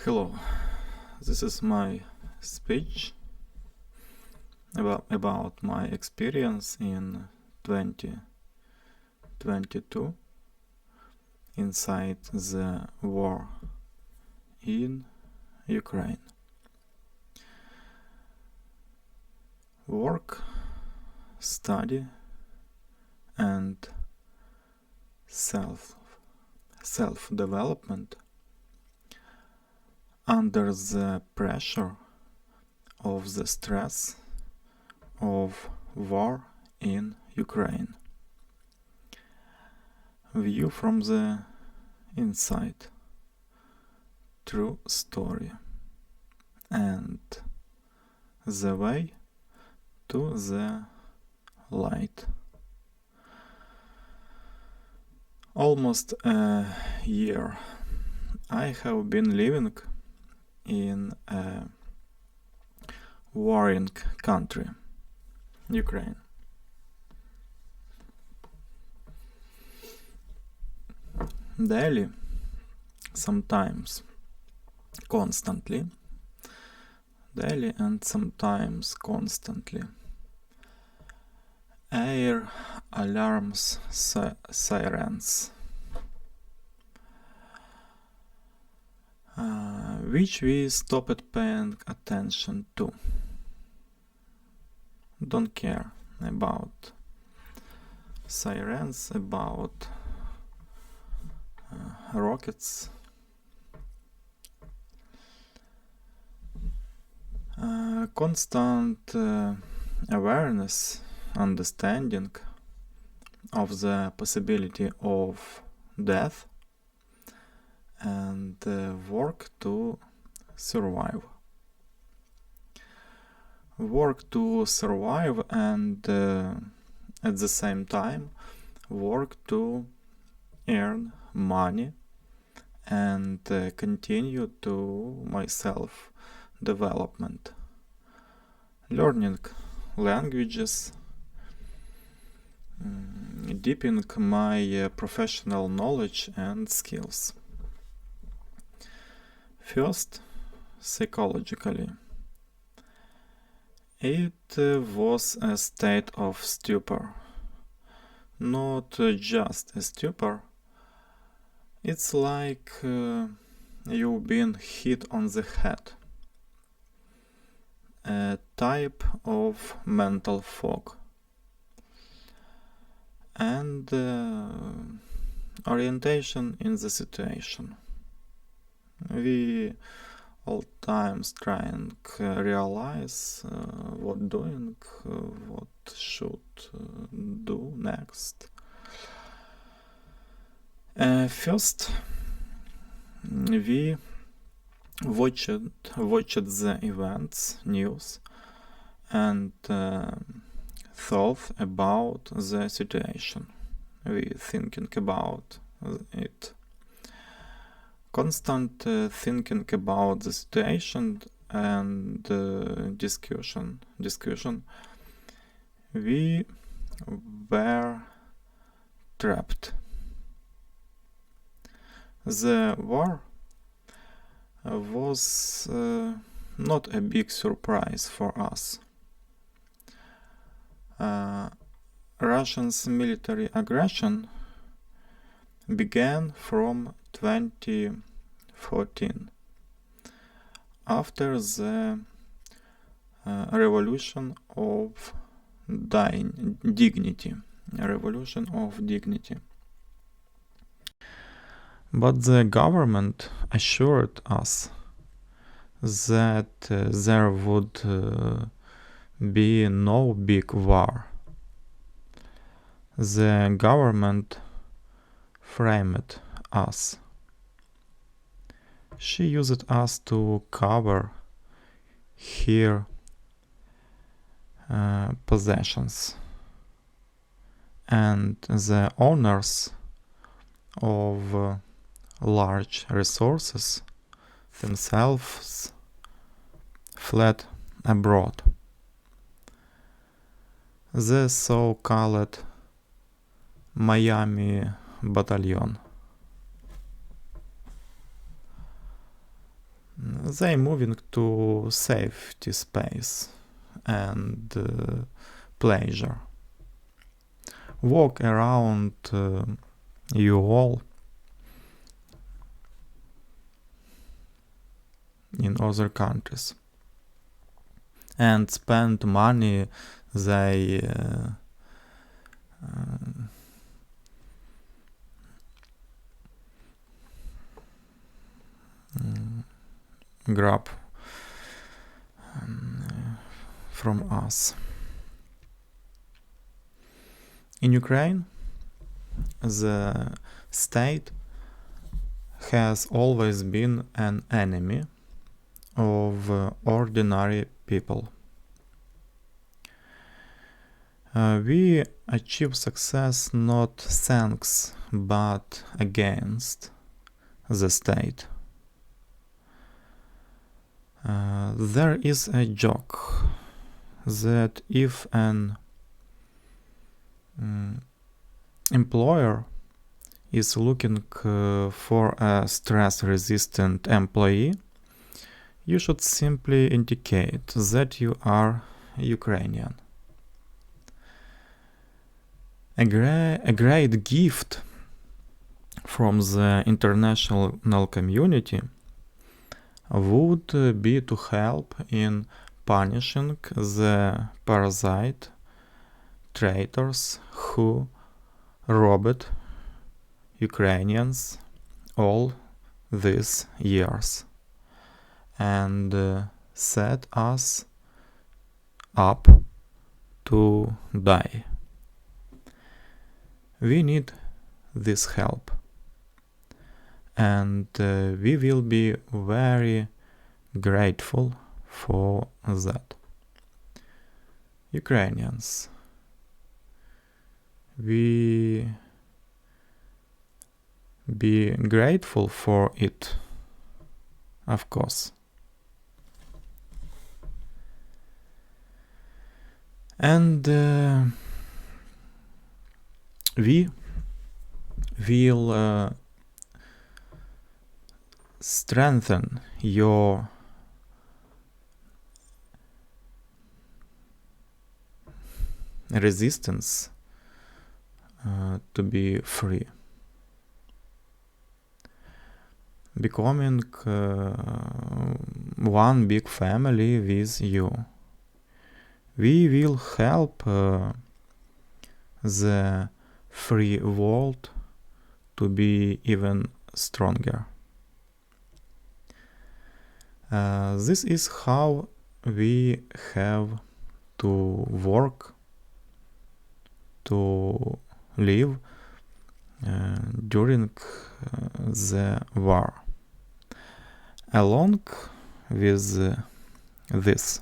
Hello, this is my speech about my experience in 2022 inside the war in Ukraine. Work, study and self-development under the pressure of the stress of war in Ukraine. View from the inside. True story. And the way to the light. Almost a year I have been living in a warring country, Ukraine. Daily, sometimes constantly, daily and sometimes constantly. Air alarms, sirens, which we stopped paying attention to. Don't care about sirens, about rockets. Constant awareness, understanding of the possibility of death and work to survive. Work to survive and at the same time work to earn money and continue to my self-development. Learning languages, deepening my professional knowledge and skills. First, psychologically. It was a state of stupor. Not just a stupor. It's like you've been hit on the head. A type of mental fog. And orientation in the situation. We all times trying realize what doing, what should do next. First, we watched the events, news, and thought about the situation. We thinking about it. Constant thinking about the situation and discussion. We were trapped. The war was not a big surprise for us. Russia's military aggression began from 2014 after the revolution of dignity. But the government assured us that there would be no big war. The government framed us. She used us to cover her possessions, and the owners of large resources themselves fled abroad. The so-called Miami battalion. they moving to safety space and pleasure. Walk around you all in other countries and spend money they grab from us. In Ukraine, the state has always been an enemy of ordinary people. We achieve success not thanks but against the state. There is a joke that if an employer is looking for a stress-resistant employee, you should simply indicate that you are Ukrainian. A great gift from the international community would be to help in punishing the parasite traitors who robbed Ukrainians all these years and set us up to die. We need this help, and we will be very grateful for that. Ukrainians, we be grateful for it, of course. And we will strengthen your resistance to be free, becoming one big family with you. We will help the free world to be even stronger. This is how we have to work to live during the war. Along with this,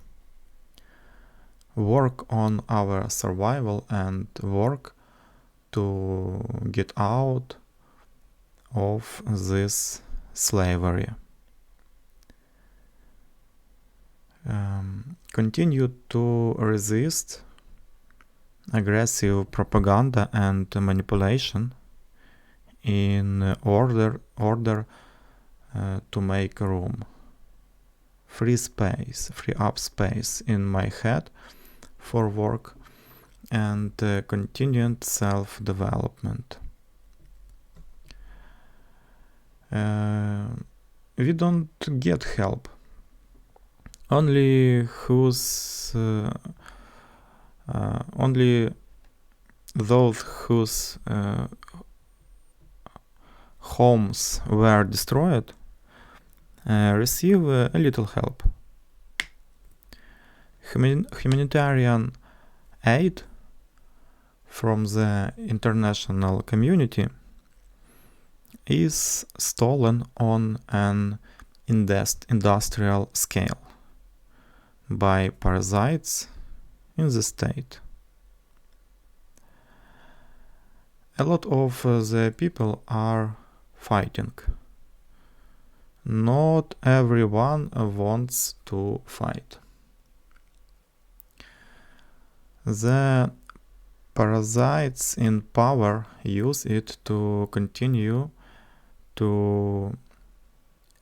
work on our survival and work to get out of this slavery. Continue to resist aggressive propaganda and manipulation in order to make room, free up space in my head for work and continued self-development. We don't get help. Only those whose homes were destroyed receive a little help. Humanitarian aid from the international community is stolen on an industrial scale by parasites in the state. A lot of the people are fighting. Not everyone wants to fight. The parasites in power use it to continue to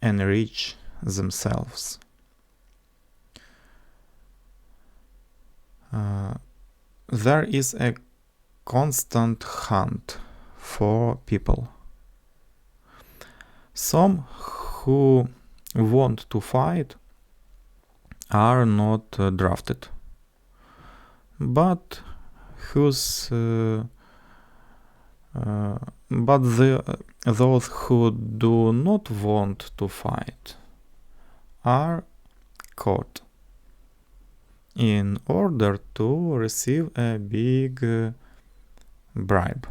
enrich themselves. There is a constant hunt for people. Some who want to fight are not drafted, but those who do not want to fight are caught in order to receive a big bribe.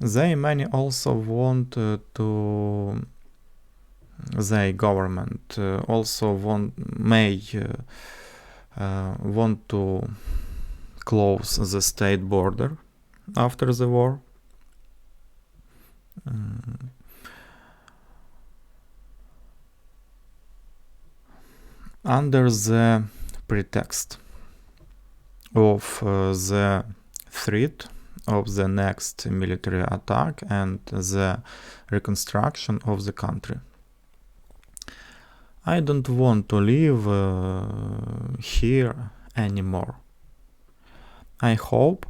They many also want the government also may want to close the state border after the war. Under the pretext of the threat of the next military attack and the reconstruction of the country. I don't want to live here anymore. I hope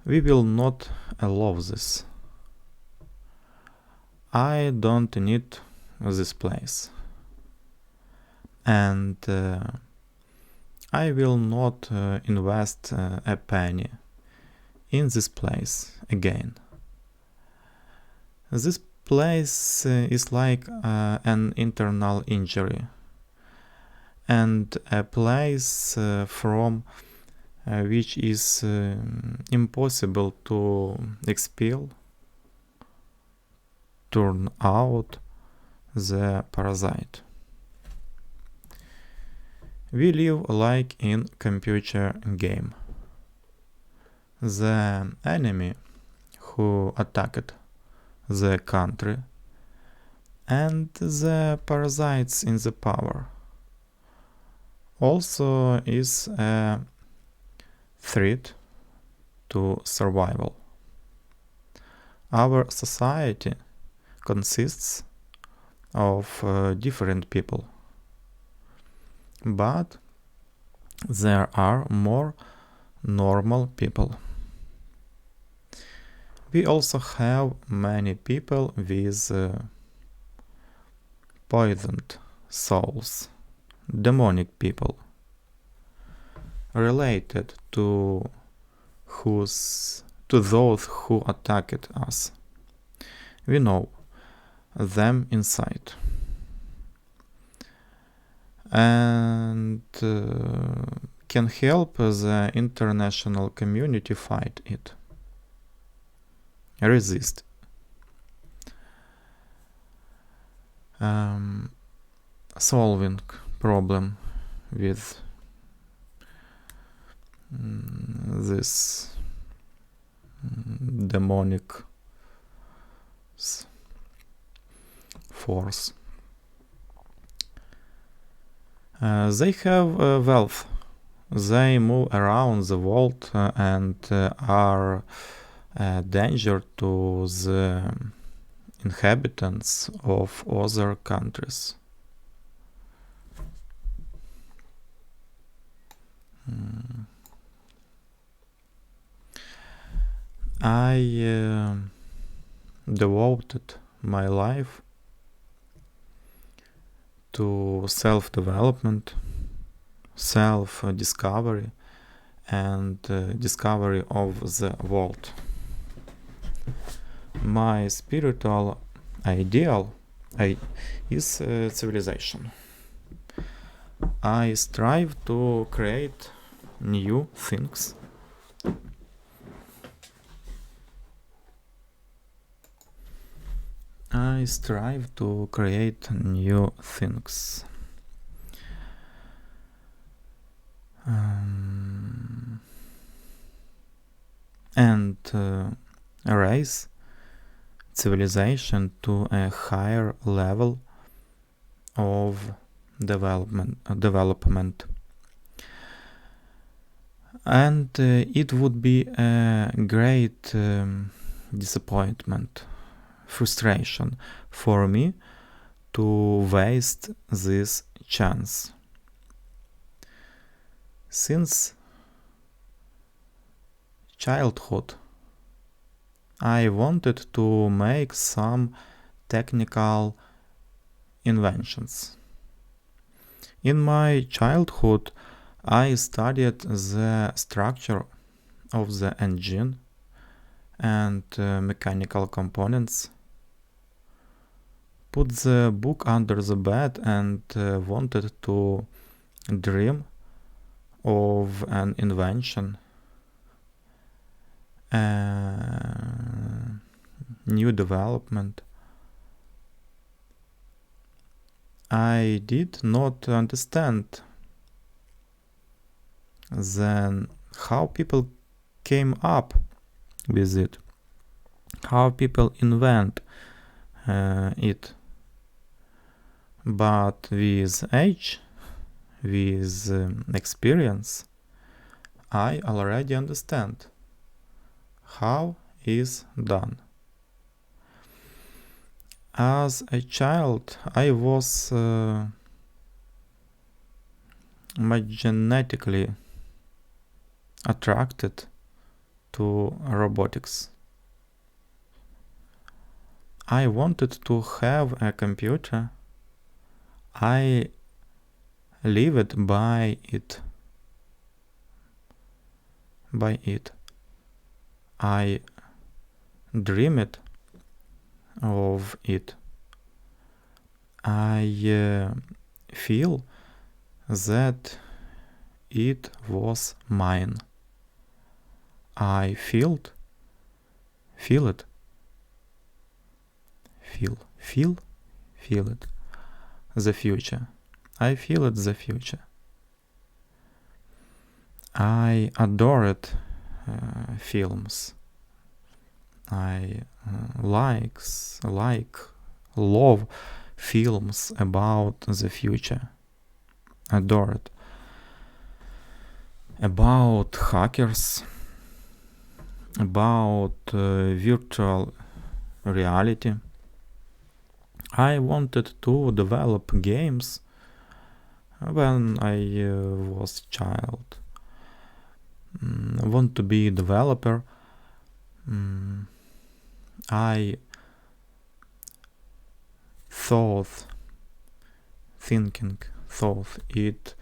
we will not allow this. I don't need this place. And I will not invest a penny in this place again. This place is like an internal injury and a place from which is impossible to expel, turn out the parasite. We live like in computer game. The enemy who attacked the country and the parasites in the power also is a threat to survival. Our society consists of different people, but there are more normal people. We also have many people with poisoned souls, demonic people, related to those who attacked us. We know them inside. And can help the international community fight it, resist. Solving problem with this demonic force. They have wealth. They move around the world and are a danger to the inhabitants of other countries. I devoted my life to self-development, self-discovery, and discovery of the world. My spiritual ideal is civilization. I strive to create new things. I strive to create new things. And raise civilization to a higher level of development. And it would be a great disappointment, frustration for me to waste this chance. Since childhood, I wanted to make some technical inventions. In my childhood, I studied the structure of the engine and mechanical components, put the book under the bed and wanted to dream of an invention, new development. I did not understand then how people came up with it, how people invent it. But with age, with experience, I already understand how is done. As a child, I was genetically attracted to robotics. I wanted to have a computer. I lived by it. I dreamed of it. I feel that it was mine. I feel it. Feel it. The future. I feel it, the future. I adored films. I love films about the future. Adored. About hackers, about virtual reality. I wanted to develop games when I was a child. Want to be a developer. I thought it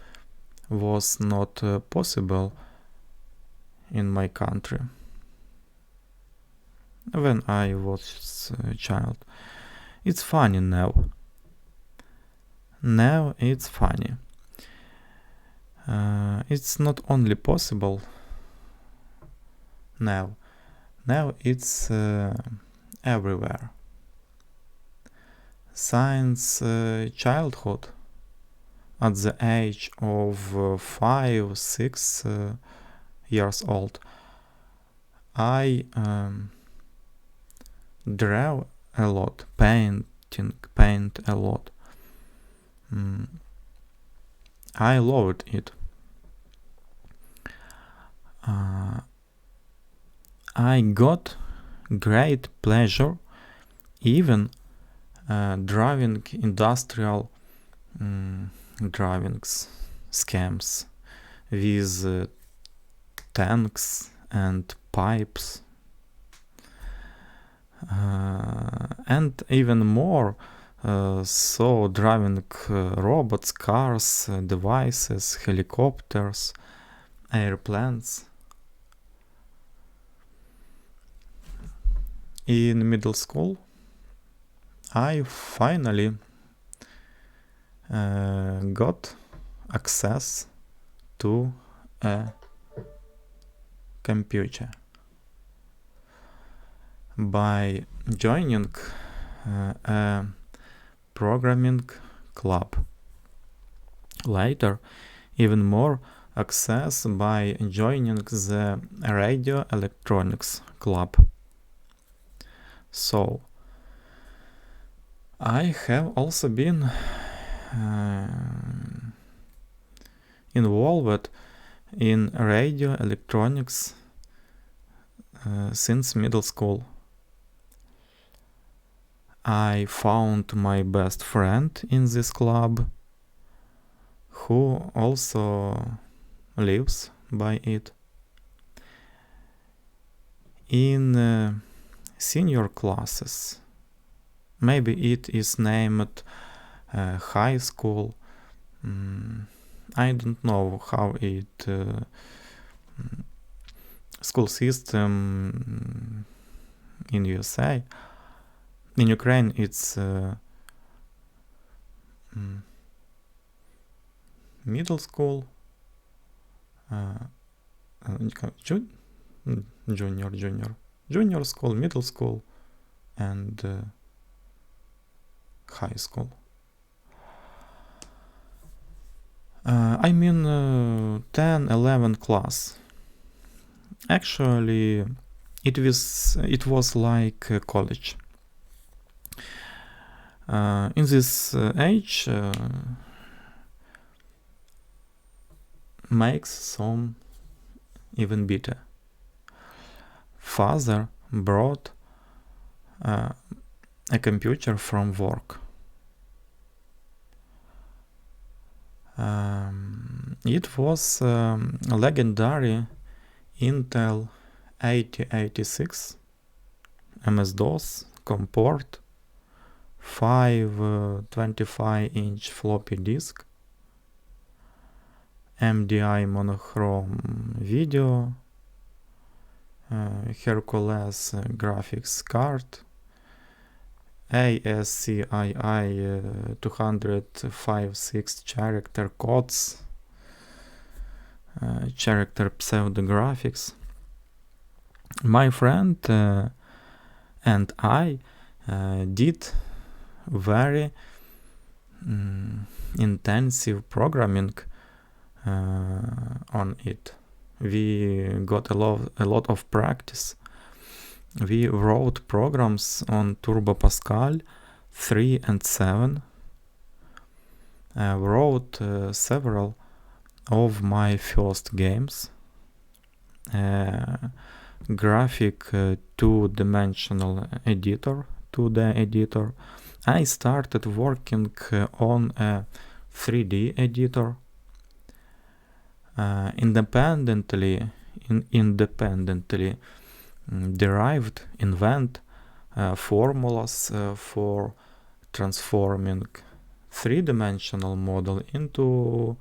was not possible in my country when I was a child. It's funny now. Now it's funny. It's not only possible now. Now it's everywhere. Since childhood, at the age of 5, 6 years old, I draw a lot, paint a lot. I loved it. I got great pleasure even drawing industrial drawings, scams with tanks and pipes. And even more so drawing robots, cars, devices, helicopters, airplanes. In middle school, I finally got access to a computer by joining a programming club. Later, even more access by joining the radio electronics club. So, I have also been involved in radio electronics since middle school. I found my best friend in this club, who also lives by it. In senior classes, maybe it is named high school. I don't know how it school system in USA. In Ukraine it's middle school, junior school, middle school, and high school. I mean 10, 11 class. Actually, it was like college. In this age, makes some even better. Father brought a computer from work. It was a legendary Intel 8086 MS-DOS comport 525-inch floppy disk, MDI monochrome video, Hercules graphics card, ASCII 256 character codes, character pseudographics. My friend and I did very intensive programming on it. We got a lot of practice. We wrote programs on Turbo Pascal 3 and 7. Wrote several of my first games. Graphic two-dimensional editor, 2D editor. I started working on a 3D editor. Independently invent formulas for transforming three-dimensional model into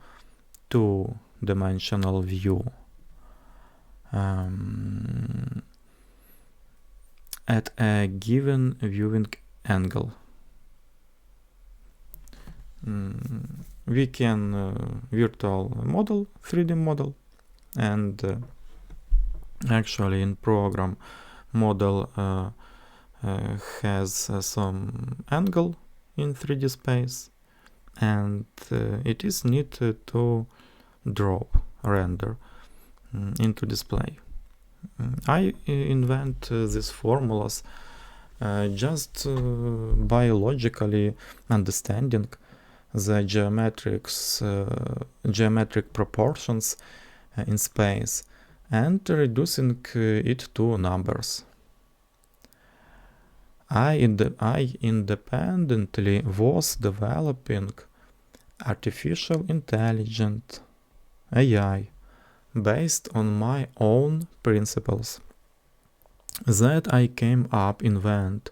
two-dimensional view at a given viewing angle. We can virtual model, 3D model, and actually in program model has some angle in 3D space, and it is needed to render into display. I invent these formulas just biologically understanding the geometric proportions in space and reducing it to numbers. I independently was developing artificial intelligence, AI, based on my own principles that I came up invent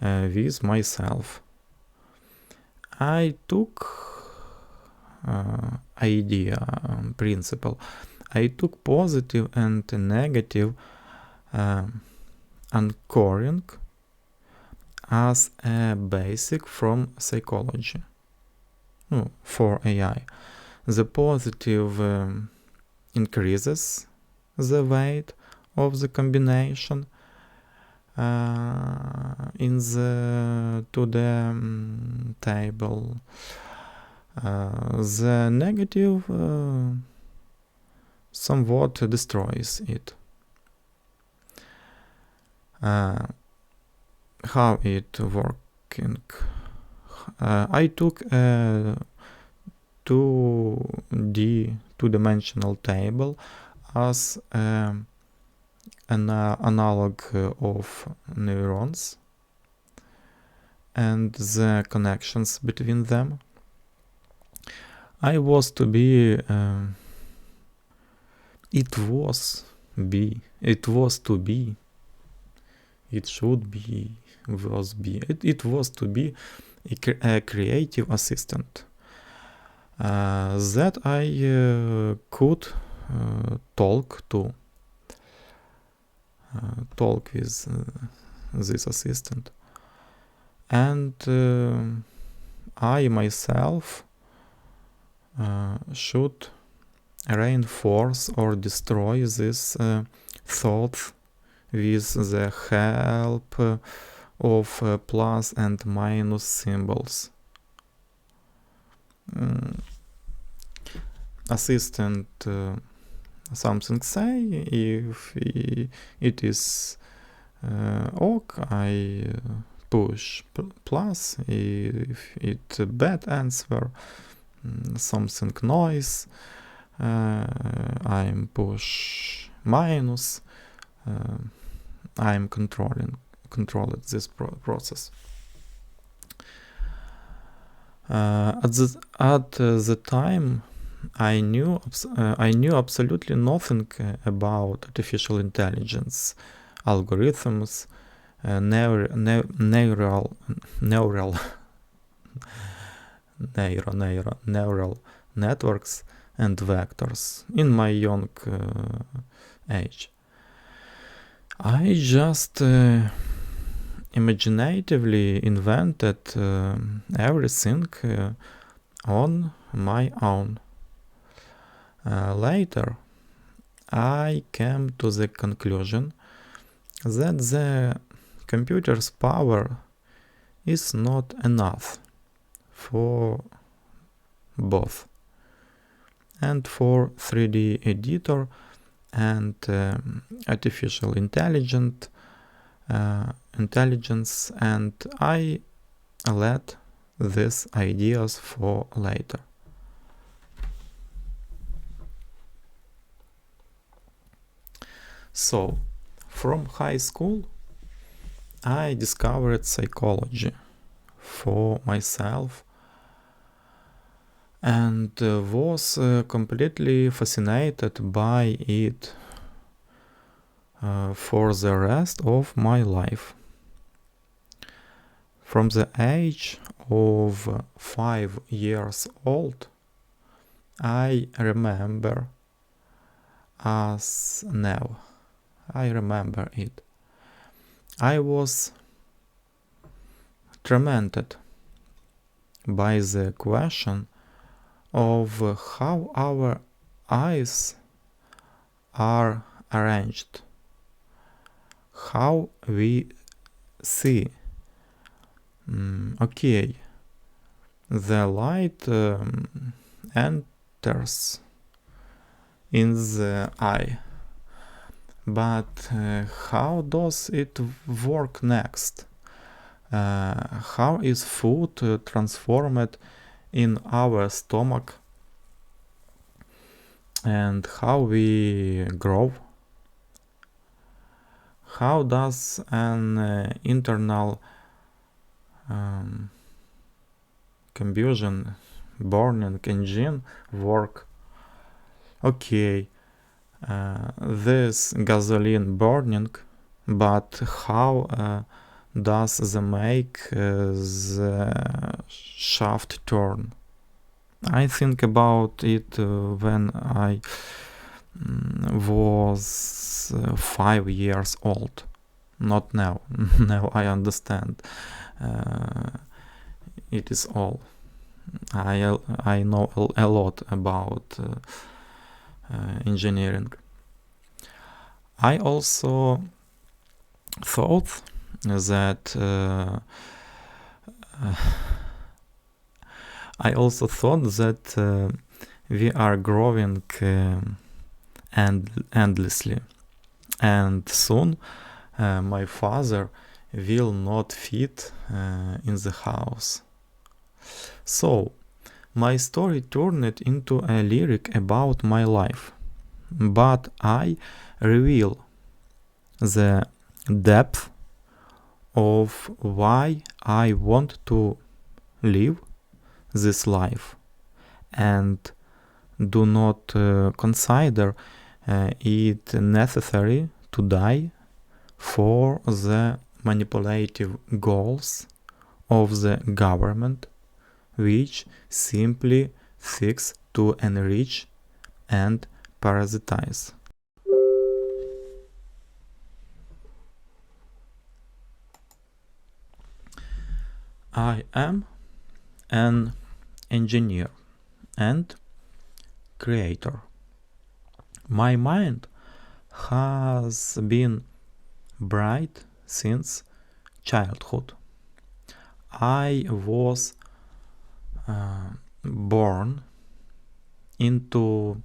with myself. I took principle. I took positive and negative anchoring as a basic from psychology for AI. The positive increases the weight of the combination in the table. The negative somewhat destroys it. How it working? I took a 2D two-dimensional table as an analog of neurons, and the connections between them. I was to be, it was to be, it should be, it was to be a creative assistant that I could talk with this assistant, and I myself should reinforce or destroy this thought with the help of plus and minus symbols. Assistant something say, if it is ok, I push plus, if it's a bad answer, something noise, I'm push minus, I'm controlling this process. At the time, I knew absolutely nothing about artificial intelligence, algorithms, neural networks, and vectors in my young age. I just imaginatively invented everything on my own. Later, I came to the conclusion that the computer's power is not enough for both, and for 3D editor and artificial intelligence, and I let these ideas for later. So, from high school, I discovered psychology for myself and was completely fascinated by it for the rest of my life. From the age of 5 years old, I remember as now. I remember it. I was tormented by the question of how our eyes are arranged, how we see. Okay, the light enters in the eye, but how does it work next? How is food transformed in our stomach, and how we grow? How does an internal combustion burning engine work? Okay, this gasoline burning, but how does the make the shaft turn? I think about it when I was 5 years old. Not now. Now I understand. It is all. I know a lot about engineering. I also thought that we are growing endlessly, and soon my father will not fit in the house. So my story turned into a lyric about my life, but I reveal the depth of why I want to live this life and do not consider it necessary to die for the manipulative goals of the government, which simply seeks to enrich and parasitize. I am an engineer and creator. My mind has been bright since childhood. I was born into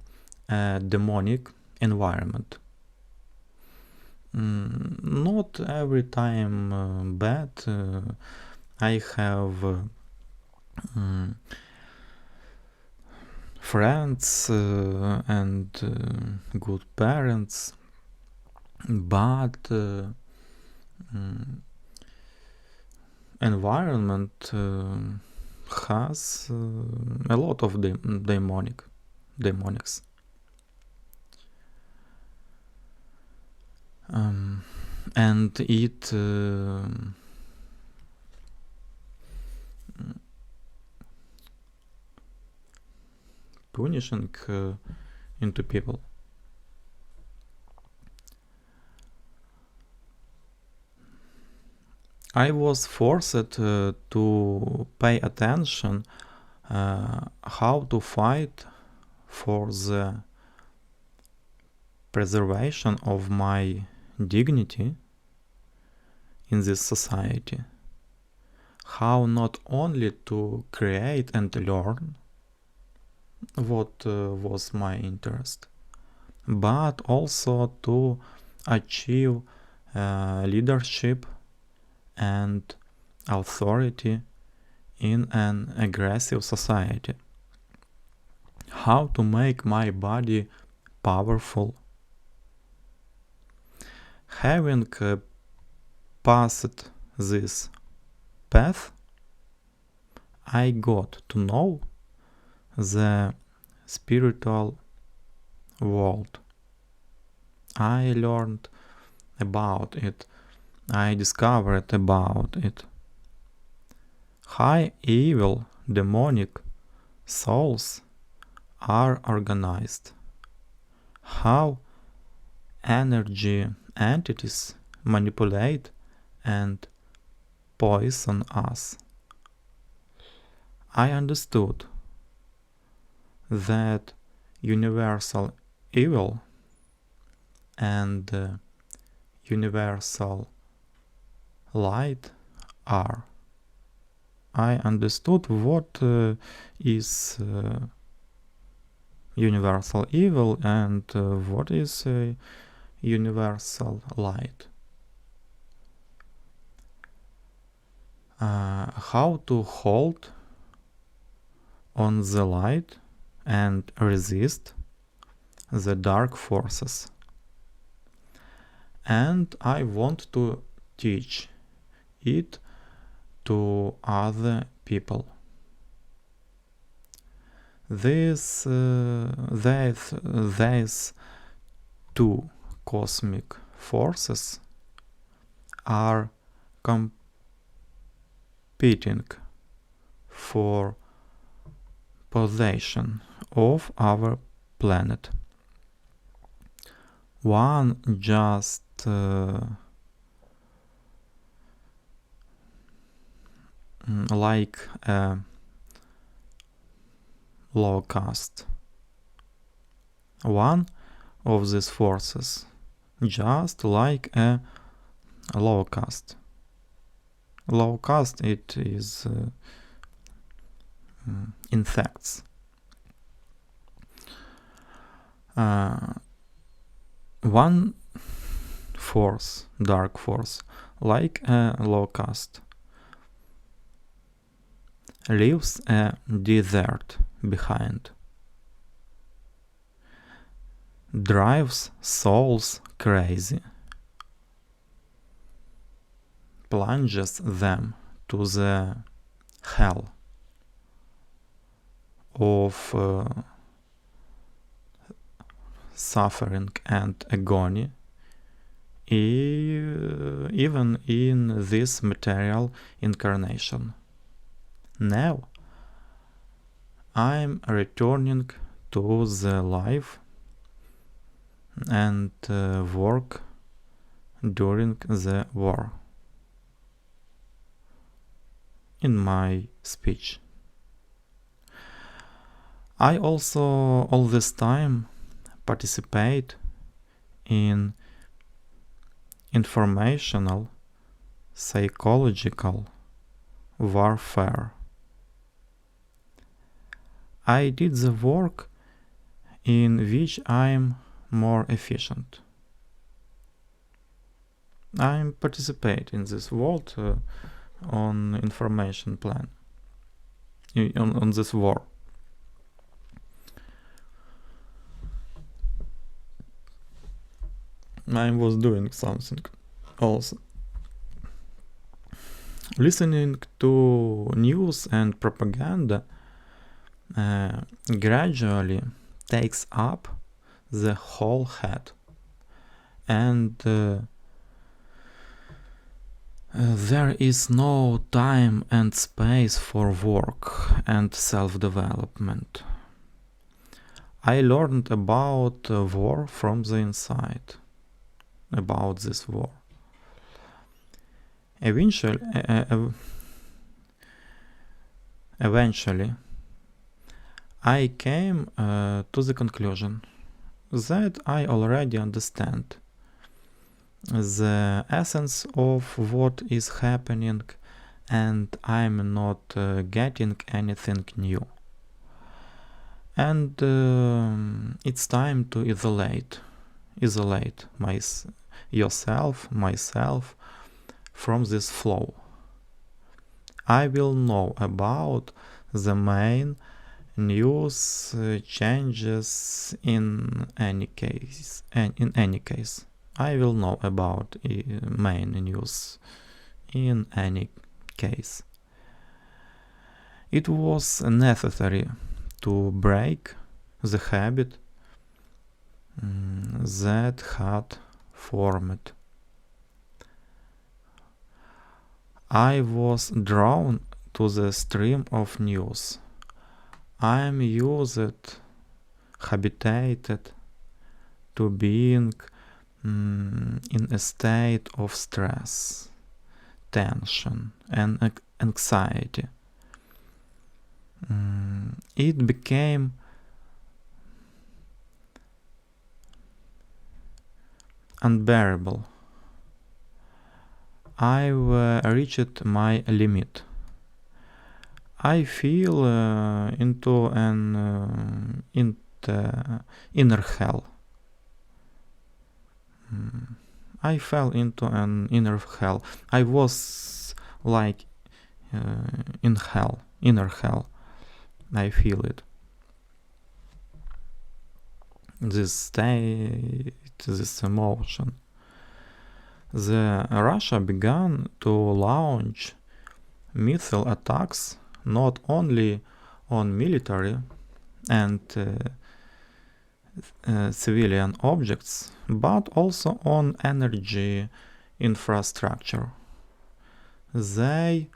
a demonic environment. Not every time bad. I have friends and good parents, but environment has a lot of demonics. And it punishing into people. I was forced to pay attention how to fight for the preservation of my dignity in this society. How not only to create and learn what was my interest, but also to achieve leadership and authority in an aggressive society. How to make my body powerful. Having passed this path, I got to know the spiritual world. I learned about it. I discovered about it. High evil demonic souls are organized. How energy entities manipulate and poison us. I understood that universal evil and universal light are. I understood what is universal evil and what is universal light. How to hold on the light and resist the dark forces. And I want to teach it to other people. These two cosmic forces are competing for possession of our planet. One just like a low caste. One of these forces just like a low caste. Low caste, it is insects. One force, dark force, like a low caste, leaves a desert behind, drives souls crazy, plunges them to the hell of suffering and agony, even in this material incarnation. Now I'm returning to the life and work during the war. In my speech, I also all this time participate in informational psychological warfare. I did the work in which I'm more efficient. I'm participate in this world on information plan, on this war. I was doing something also. Listening to news and propaganda gradually takes up the whole head, and there is no time and space for work and self-development. I learned about war from the inside, about this war. Eventually, I came to the conclusion that I already understand the essence of what is happening, and I'm not getting anything new. And it's time to isolate myself from this flow. I will know about the main news changes in any case. I will know about main news in any case. It was necessary to break the habit that had formed. I was drawn to the stream of news. I am habituated to being in a state of stress, tension, and anxiety. It became unbearable. I've reached my limit. I feel into an inner hell. I fell into an inner hell. I was like in hell, inner hell. I feel it. This state, this emotion. Russia began to launch missile attacks not only on military and civilian objects, but also on energy infrastructure. They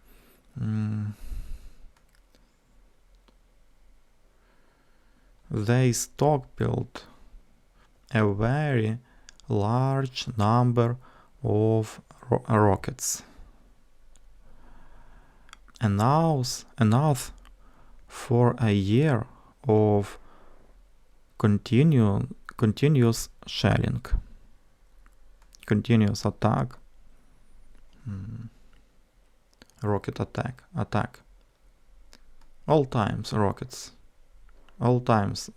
stockpiled a very large number of rockets, enough for a year of continuous shelling, continuous attack, rocket attack. All times rockets, all times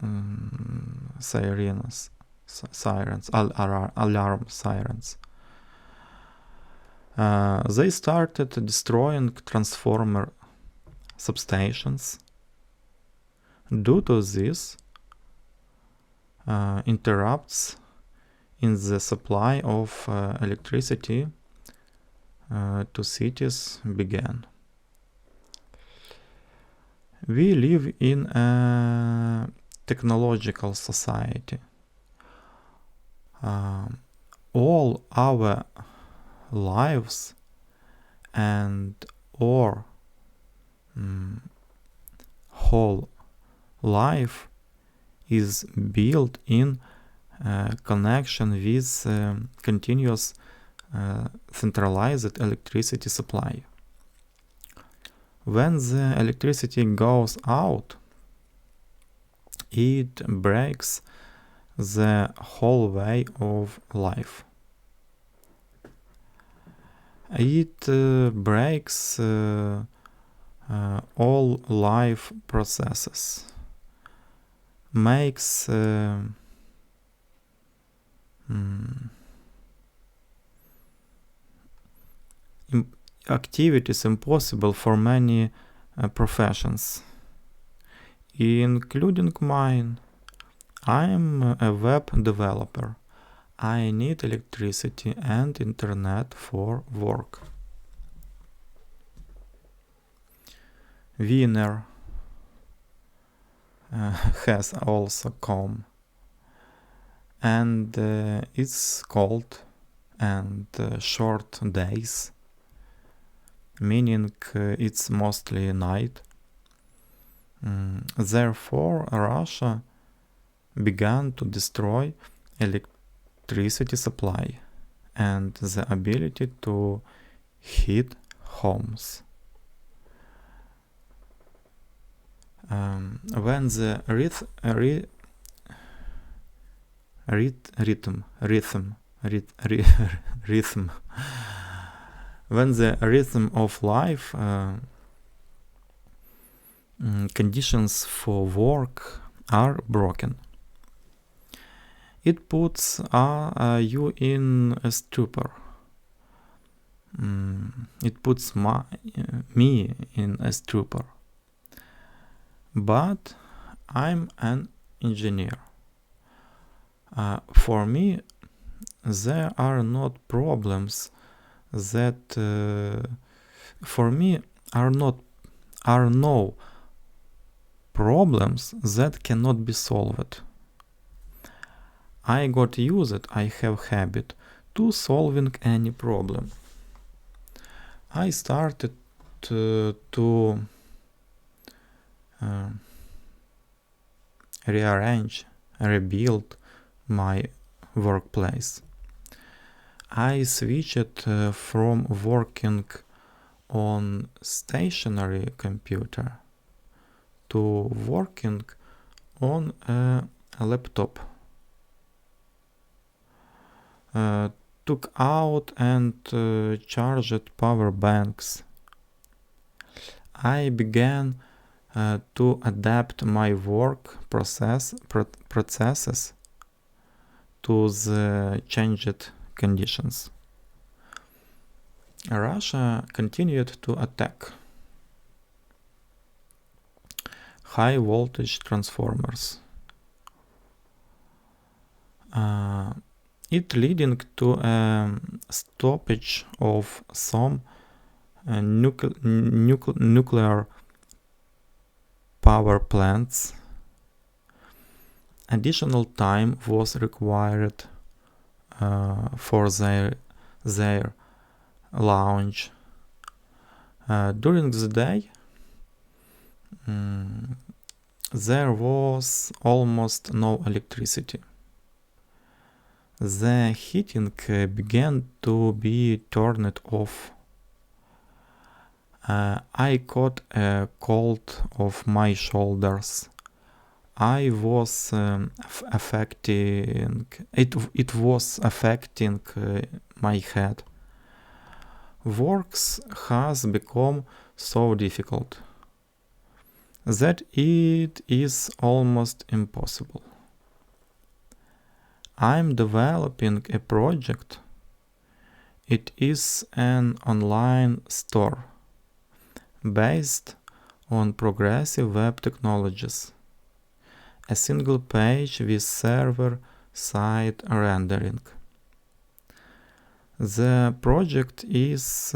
sirens, alarm sirens. They started destroying transformer substations. Due to this, interrupts in the supply of electricity to cities began. We live in a technological society. All our lives and our whole life is built in connection with continuous centralized electricity supply. When the electricity goes out, it breaks the whole way of life. It breaks all life processes, makes activities impossible for many professions, including mine. I'm a web developer. I need electricity and internet for work. Winner has also come, and it's cold and short days, meaning it's mostly night. Therefore, Russia began to destroy electricity supply and the ability to heat homes. When the when the rhythm of life conditions for work are broken, it puts you in a stupor. It puts me in a stupor. But I'm an engineer. For me, there are not problems that for me are no problems that cannot be solved. I got used, I have habit to solving any problem. I started to rebuild my workplace. I switched from working on stationary computer to working on a laptop. Took out and charged power banks. I began to adapt my work processes to the changed conditions. Russia continued to attack high voltage transformers. It leading to a stoppage of some nuclear power plants. Additional time was required for their launch. During the day, there was almost no electricity. The heating began to be turned off. I caught a cold of my shoulders. I was affecting my head. Works has become so difficult that it is almost impossible. I'm developing a project. It is an online store based on progressive web technologies. A single page with server-side rendering. The project is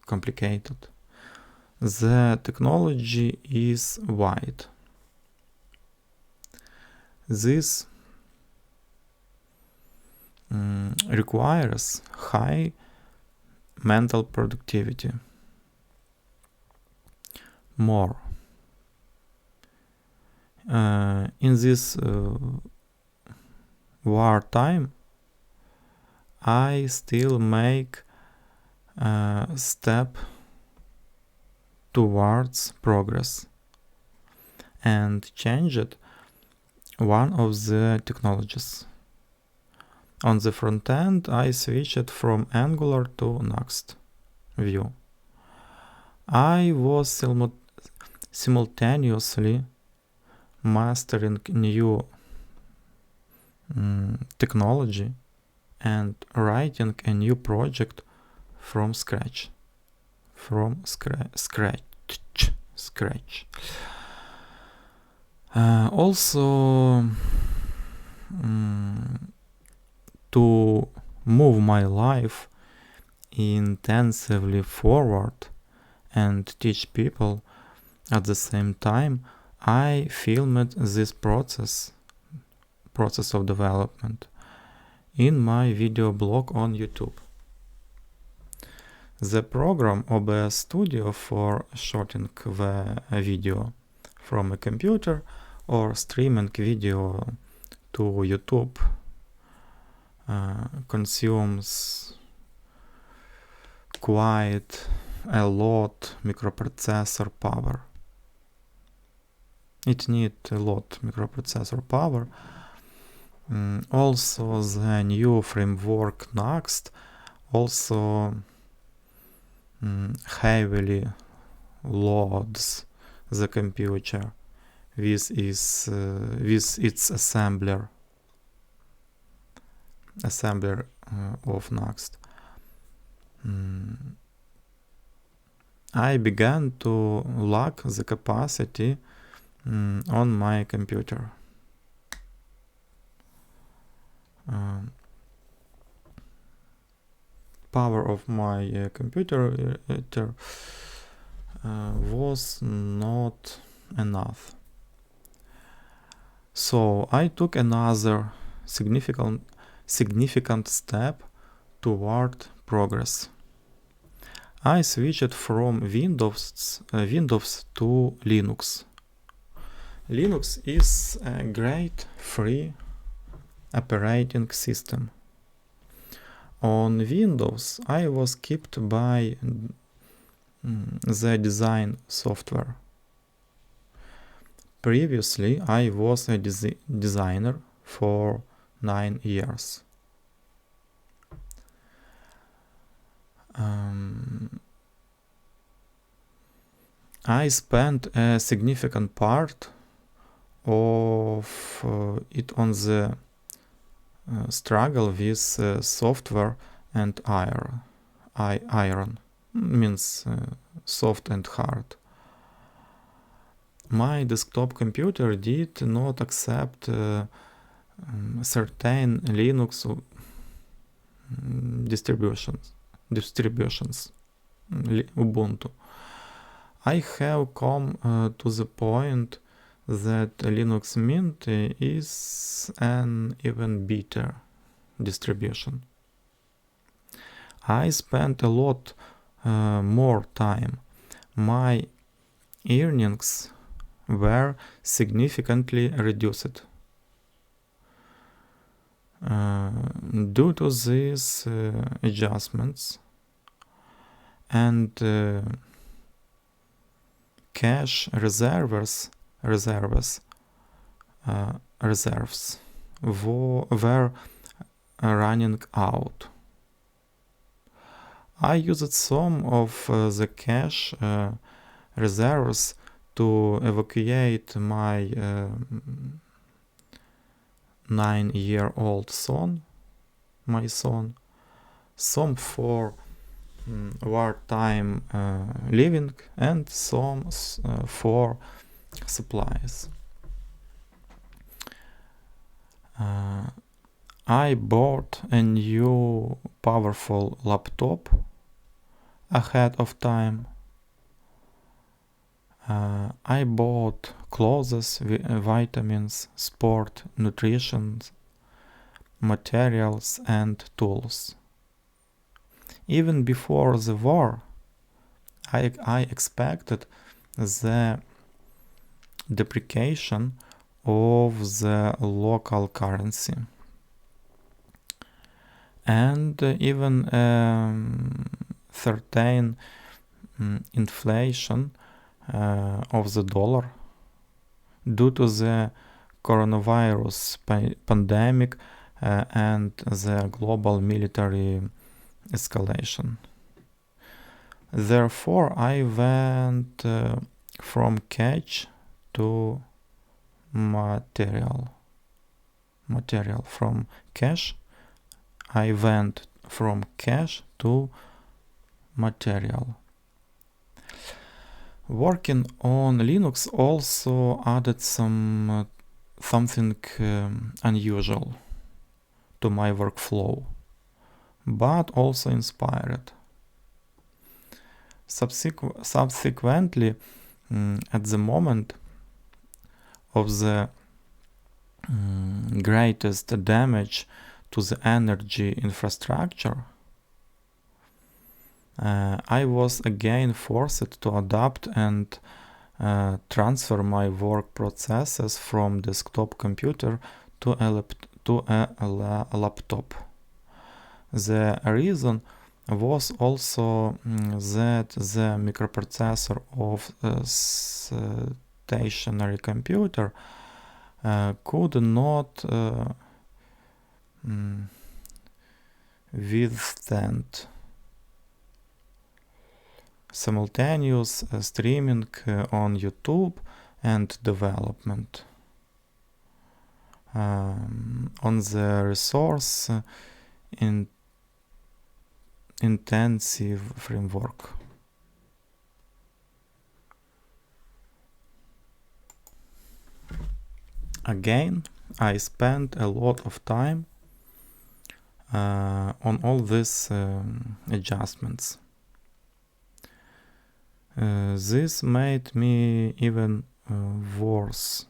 complicated. The technology is wide. This requires high mental productivity. More. In this wartime, I still make a step towards progress and changed one of the technologies. On the front end, I switched from Angular to Next Vue. I was simultaneously mastering new technology and writing a new project from scratch. Also, to move my life intensively forward and teach people at the same time, I filmed this process of development in my video blog on YouTube. The program OBS Studio for shooting the video from a computer or streaming video to YouTube consumes quite a lot microprocessor power. It needs a lot microprocessor power. Also, the new framework Next also heavily loads the computer with its assembler of Next. I began to lack the capacity on my computer. Power of my computer was not enough. So I took another significant step toward progress. I switched from Windows to Linux. Linux is a great free operating system. On Windows, I was kept by the design software. Previously, I was a designer for 9 years. I spent a significant part of it on the struggle with software and iron means soft and hard. My desktop computer did not accept certain Linux distributions, Ubuntu. I have come to the point that Linux Mint is an even better distribution. I spent a lot more time. My earnings were significantly reduced. Due to these adjustments and cash reserves were running out. I used some of the cash reserves to evacuate my 9-year-old son, some for wartime living and some for supplies. I bought a new powerful laptop ahead of time. I bought clothes, vitamins, sport, nutrition, materials and tools. Even before the war, I expected the depreciation of the local currency and even certain inflation of the dollar due to the coronavirus pandemic and the global military escalation. Therefore, I went from cash to material. From cash, I went from cash to material. Working on Linux also added something unusual to my workflow, but also inspired. Subsequently, at the moment of the greatest damage to the energy infrastructure, I was again forced to adapt and transfer my work processes from desktop computer to a laptop. The reason was also that the microprocessor of a stationary computer could not withstand simultaneous streaming on YouTube and development on the resource intensive framework. Again, I spent a lot of time on all these adjustments. This made me even worse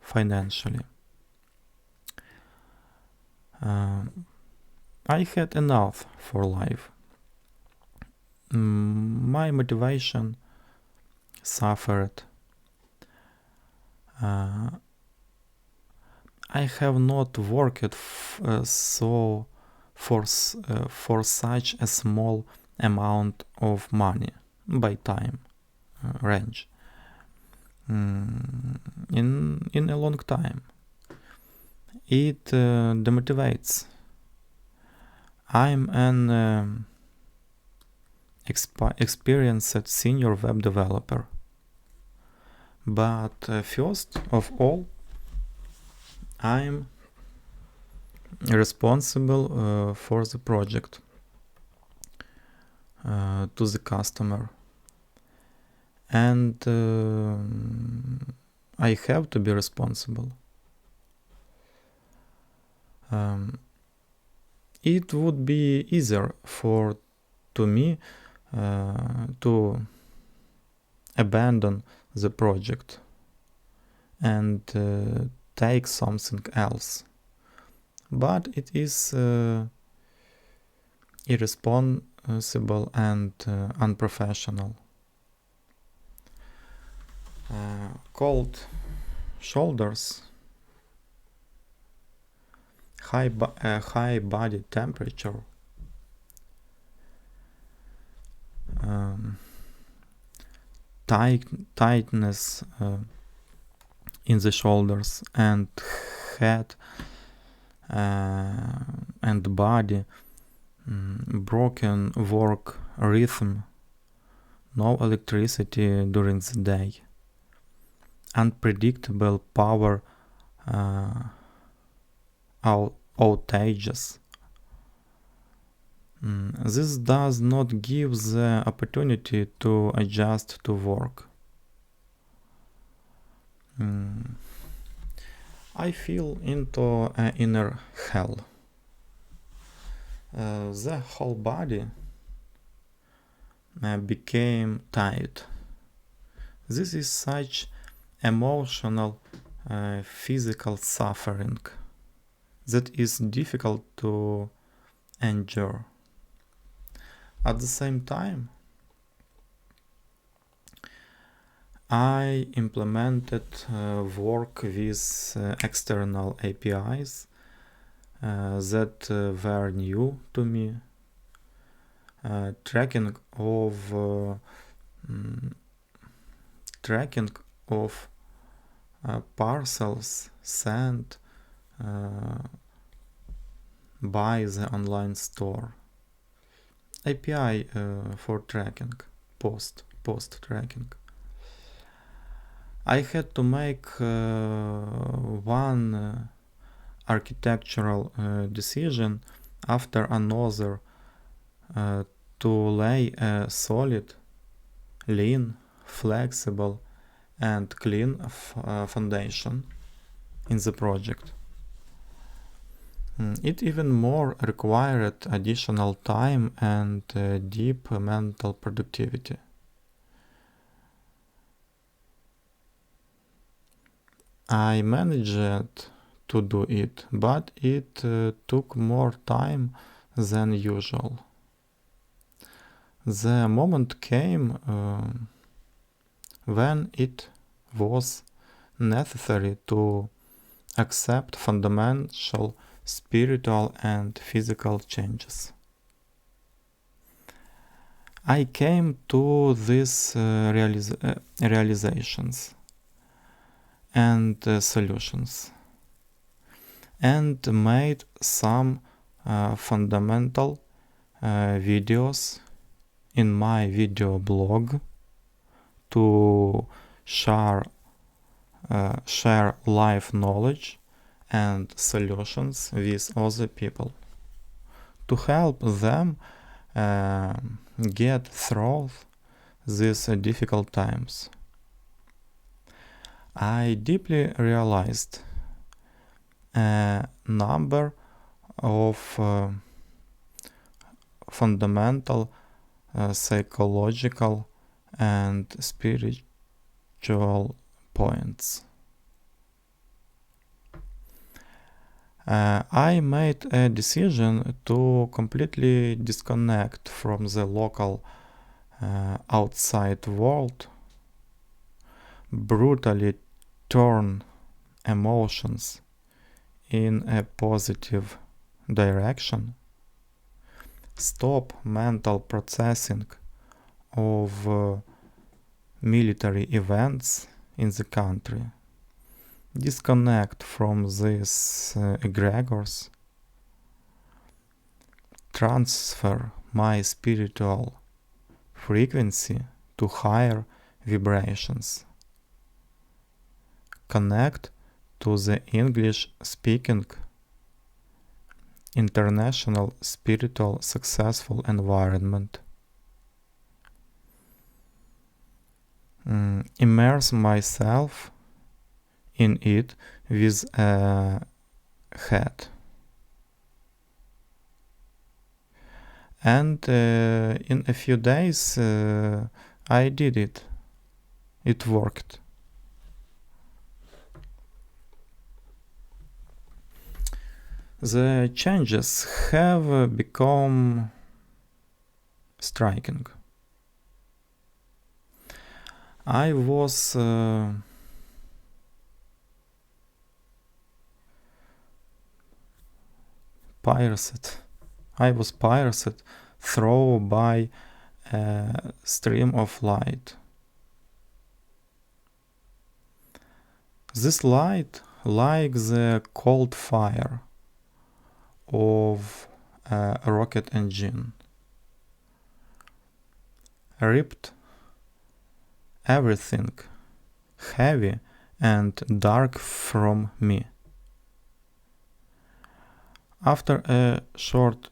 financially. I had enough for life. My motivation suffered. I have not worked for such a small amount of money by time range in a long time. It demotivates. I'm an experienced senior web developer, but first of all, I'm responsible for the project to the customer, and I have to be responsible. It would be easier to me to abandon the project and take something else, but it is irresponsible and unprofessional. Cold shoulders, high body temperature, tightness in the shoulders and head and body, broken work rhythm, no electricity during the day, unpredictable power outages. This does not give the opportunity to adjust to work. I feel into an inner hell. The whole body became tight. This is such emotional, physical suffering that is difficult to endure. At the same time, I implemented work with external APIs that were new to me. Tracking of parcels sent by the online store. API for tracking, post tracking. I had to make one architectural decision after another to lay a solid, lean, flexible, and clean foundation in the project. It even more required additional time and deep mental productivity. I managed to do it, but it took more time than usual. The moment came when it was necessary to accept fundamental spiritual and physical changes. I came to these realizations and solutions and made some fundamental videos in my video blog to share life knowledge and solutions with other people to help them get through these difficult times. I deeply realized a number of fundamental psychological and spiritual points. I made a decision to completely disconnect from the local outside world, brutally turn emotions in a positive direction, stop mental processing of military events in the country, disconnect from these egregores, transfer my spiritual frequency to higher vibrations, connect to the English-speaking international spiritual successful environment, immerse myself in it with a head. And in a few days I did it. It worked. The changes have become striking. I was pierced through by a stream of light. This light, like the cold fire of a rocket engine, ripped everything heavy and dark from me. After a short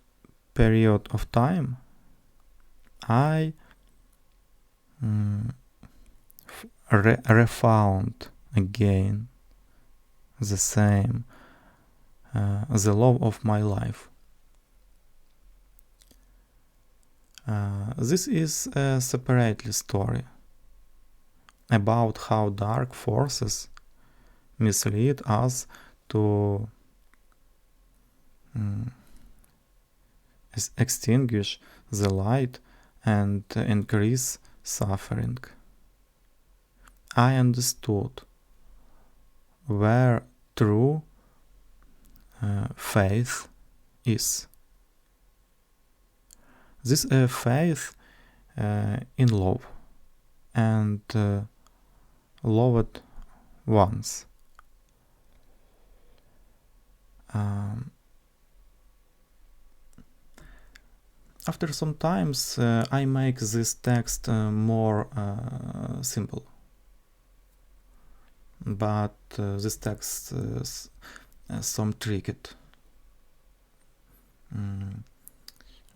period of time, I refound again the same, the love of my life. This is a separate story. about how dark forces mislead us to extinguish the light and increase suffering. I understood where true faith is. This faith in love and loved ones. After some times I make this text more simple, but this text is some tricked.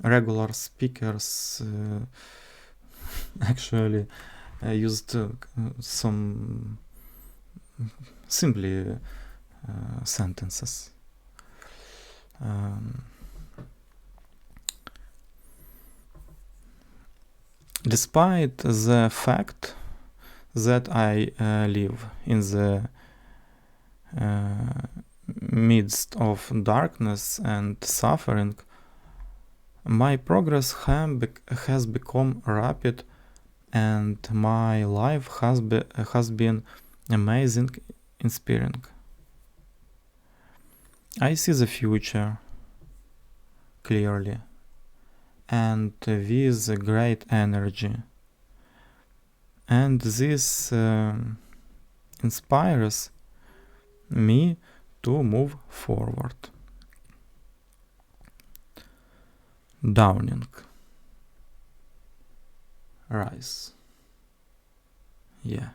Regular speakers actually used some simply sentences. Despite the fact that I live in the midst of darkness and suffering, my progress has become rapid, and my life has been amazing, inspiring. I see the future clearly and with great energy, and this inspires me to move forward. Downing. Rise. Yeah.